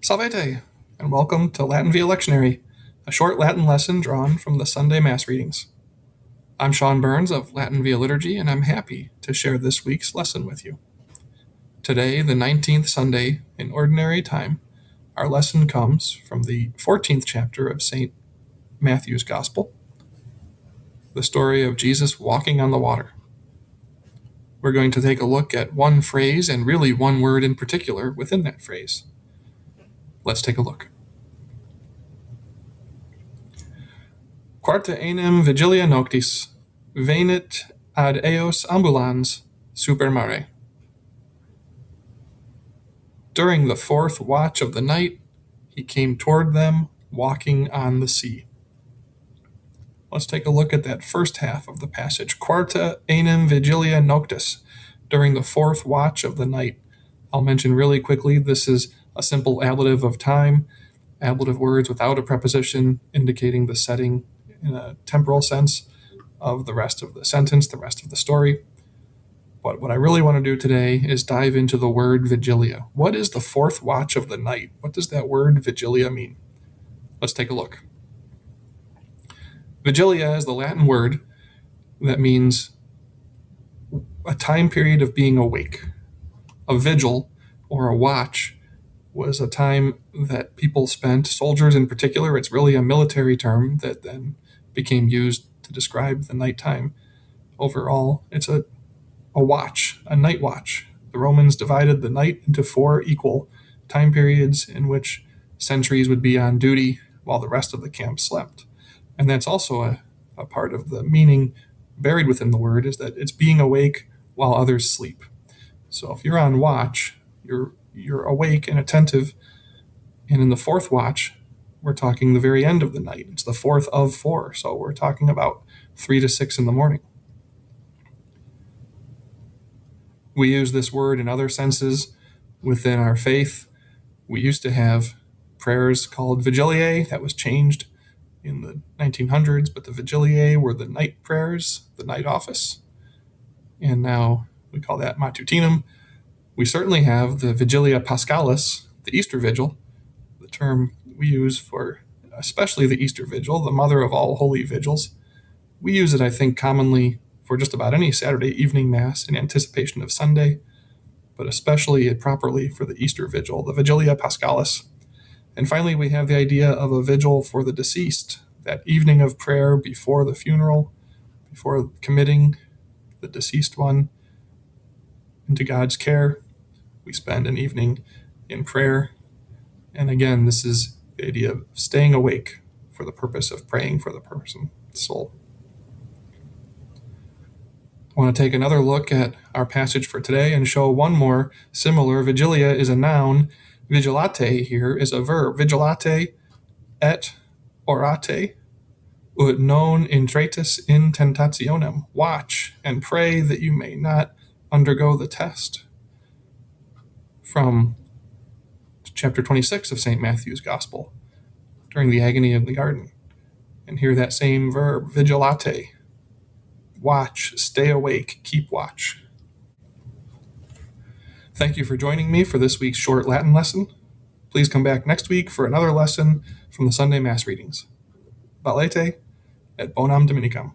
Salvete, and welcome to Latin via Lectionary, a short Latin lesson drawn from the Sunday Mass readings. I'm Sean Burns of Latin via Liturgy, and I'm happy to share this week's lesson with you. Today, the 19th Sunday in Ordinary Time, our lesson comes from the 14th chapter of St. Matthew's Gospel, the story of Jesus walking on the water. We're going to take a look at one phrase and really one word in particular within that phrase. Let's take a look. Quarta enim Vigilia noctis, venit ad eos ambulans super mare. During the fourth watch of the night, he came toward them, walking on the sea. Let's take a look at that first half of the passage. Quarta enim Vigilia noctis, during the fourth watch of the night. I'll mention really quickly, this is a simple ablative of time, ablative words without a preposition indicating the setting in a temporal sense of the rest of the sentence, the rest of the story. But what I really want to do today is dive into the word vigilia. What is the fourth watch of the night? What does that word vigilia mean? Let's take a look. Vigilia is the Latin word that means a time period of being awake. A vigil, or a watch, was a time that people spent, soldiers in particular. It's really a military term that then became used to describe the nighttime. Overall, it's a watch, a night watch. The Romans divided the night into 4 equal time periods in which sentries would be on duty while the rest of the camp slept. And that's also a part of the meaning buried within the word, is that it's being awake while others sleep. So if you're on watch, you're awake and attentive. And in the fourth watch, we're talking the very end of the night. It's the fourth of 4. So we're talking about 3 to 6 in the morning. We use this word in other senses within our faith. We used to have prayers called Vigiliae. That was changed in the 1900s, but the Vigiliae were the night prayers, the night office. And now we call that matutinum. We certainly have the Vigilia Paschalis, the Easter Vigil, the term we use for especially the Easter Vigil, the mother of all holy vigils. We use it, I think, commonly for just about any Saturday evening Mass in anticipation of Sunday, but especially properly for the Easter Vigil, the Vigilia Paschalis. And finally, we have the idea of a vigil for the deceased, that evening of prayer before the funeral, before committing the deceased one into God's care. We spend an evening in prayer. And again, this is the idea of staying awake for the purpose of praying for the person's soul. I want to take another look at our passage for today and show one more similar. Vigilia is a noun. Vigilate here is a verb. Vigilate et orate ut non intratis in tentationem. Watch and pray that you may not undergo the test. From chapter 26 of St. Matthew's Gospel, during the agony of the garden. And here that same verb, vigilate. Watch, stay awake, keep watch. Thank you for joining me for this week's short Latin lesson. Please come back next week for another lesson from the Sunday Mass readings. Valete et bonam Dominicam.